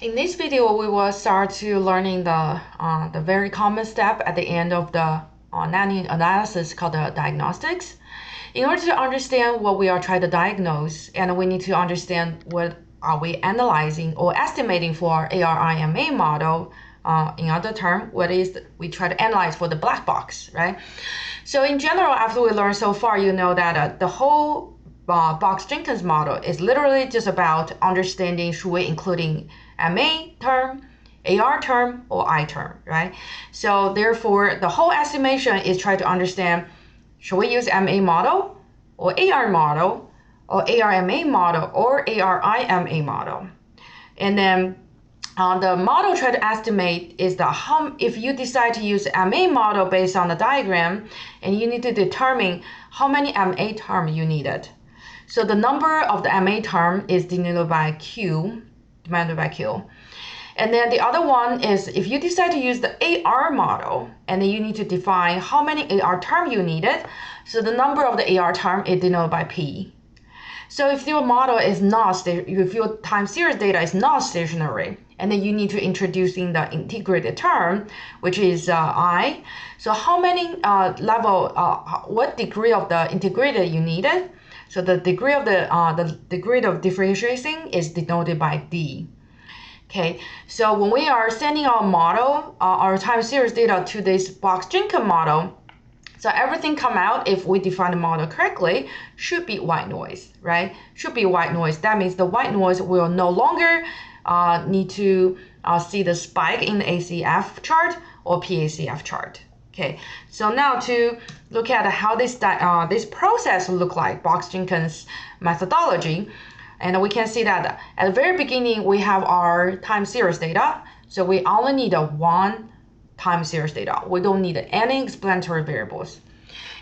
In this video, we will start to learning the very common step at the end of the nanny analysis called the diagnostics. In order to understand what we are trying to diagnose, and we need to understand what are we analyzing or estimating for our ARIMA model. In other term, what is we try to analyze for the black box, right? So in general, after we learn so far, you know that the whole Box-Jenkins model is literally just about understanding should we including MA term, AR term, or I term, right? So therefore, the whole estimation is trying to understand should we use MA model or AR model or ARMA model or ARIMA model. And then the model try to estimate is if you decide to use MA model based on the diagram, and you need to determine how many MA term you needed. So the number of the MA term is denoted by Q, divided by Q. And then the other one is if you decide to use the AR model, and then you need to define how many AR term you needed. So the number of the AR term is denoted by P. So if your model is not, if your time series data is not stationary, and then you need to introduce in the integrated term, which is I. So how many what degree of the integrated you needed? So the degree of the degree of differentiation is denoted by D. Okay, so when we are sending our model, our time series data to this Box-Jenkins model, so everything come out, if we define the model correctly, should be white noise, right? Should be white noise. That means the white noise will no longer need to see the spike in the ACF chart or PACF chart. Okay, so now to look at how this process look like, Box-Jenkins methodology, and we can see that at the very beginning we have our time series data, so we only need one time series data. We don't need any explanatory variables.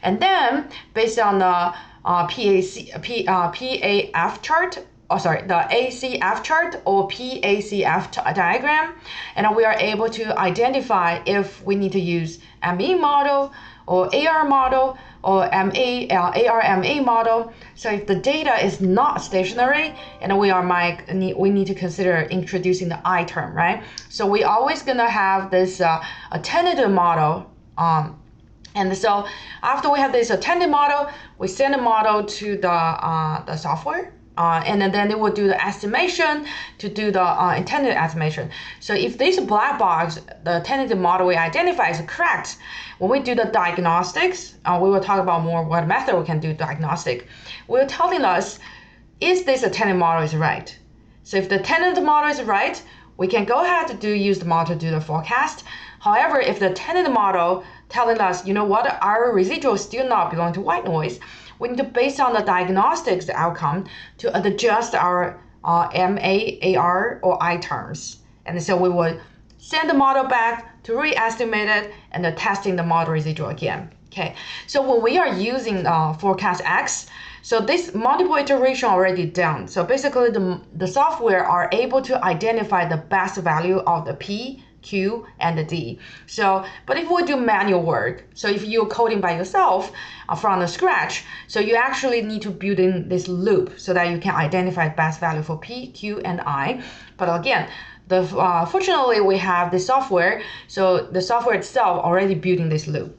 And then based on the PAF chart, the ACF chart or PACF diagram, and we are able to identify if we need to use ME model or AR model or ARMA model. So if the data is not stationary, and we need to consider introducing the I term, right? So we always gonna have this a tentative model. And so after we have this tentative model, we send the model to the software. And then they will do the estimation to do the intended estimation. So if this black box, the tentative model we identify is correct, when we do the diagnostics, we will talk about more what method we can do diagnostic. We're telling us, is this a tentative model is right? So if the tentative model is right, we can go ahead to use the model to do the forecast. However, if the tentative model telling us, you know what, our residual still not belong to white noise, we need to, based on the diagnostics outcome, to adjust our MA, AR, or I terms. And so we will send the model back to re-estimate it and then testing the model residual again. Okay, so when we are using forecast X, so this multiple iteration already done. So basically the software are able to identify the best value of the P, Q, and the D. So, but if we do manual work, so if you're coding by yourself from the scratch, so you actually need to build in this loop so that you can identify best value for P, Q, and I. But again, fortunately we have the software, so the software itself already building this loop.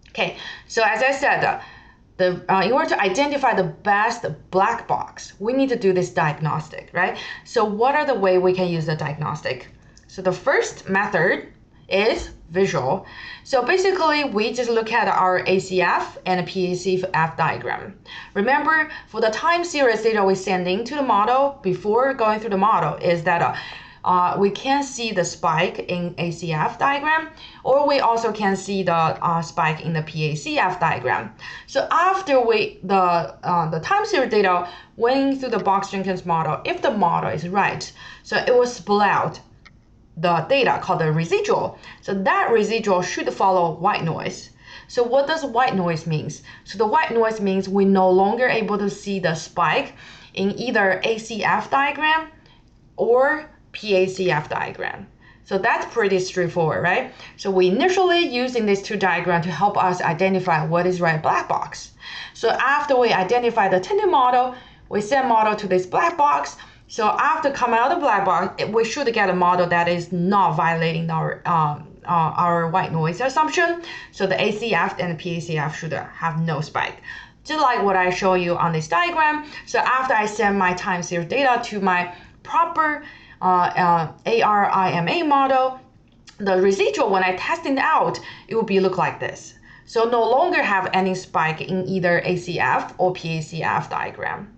Okay, so as I said, in order to identify the best black box, we need to do this diagnostic, right? So what are the way we can use the diagnostic? So the first method is visual. So basically, we just look at our ACF and PACF diagram. Remember, for the time series data we send into the model before going through the model is that we can see the spike in ACF diagram, or we also can see the spike in the PACF diagram. So after the time series data went through the Box-Jenkins model, if the model is right, so it will split out the data called the residual. So that residual should follow white noise. So what does white noise means? So the white noise means we're no longer able to see the spike in either ACF diagram or PACF diagram. So that's pretty straightforward, right? So we initially using these two diagrams to help us identify what is right black box. So after we identify the tentative model, we send model to this black box, So after coming out of the black box, we should get a model that is not violating our white noise assumption. So the ACF and the PACF should have no spike. Just like what I show you on this diagram. So after I send my time series data to my proper ARIMA model, the residual, when I test it out, it will be look like this. So no longer have any spike in either ACF or PACF diagram.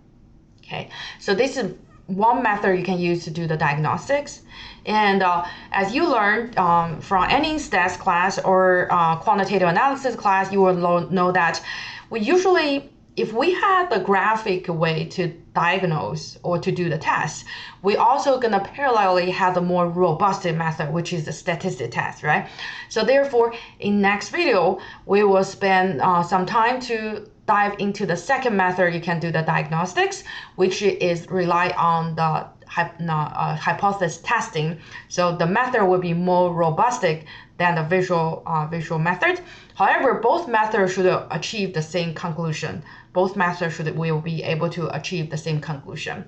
Okay, so this is one method you can use to do the diagnostics. And as you learned from any stats class or quantitative analysis class, you will know that we usually, if we had the graphic way to diagnose or to do the test, we also gonna parallelly have the more robust method, which is the statistic test, right? So therefore, in next video, we will spend some time to dive into the second method you can do the diagnostics, which is rely on the hypothesis testing. So the method will be more robust than the visual method. However, both methods should achieve the same conclusion. Both methods will be able to achieve the same conclusion.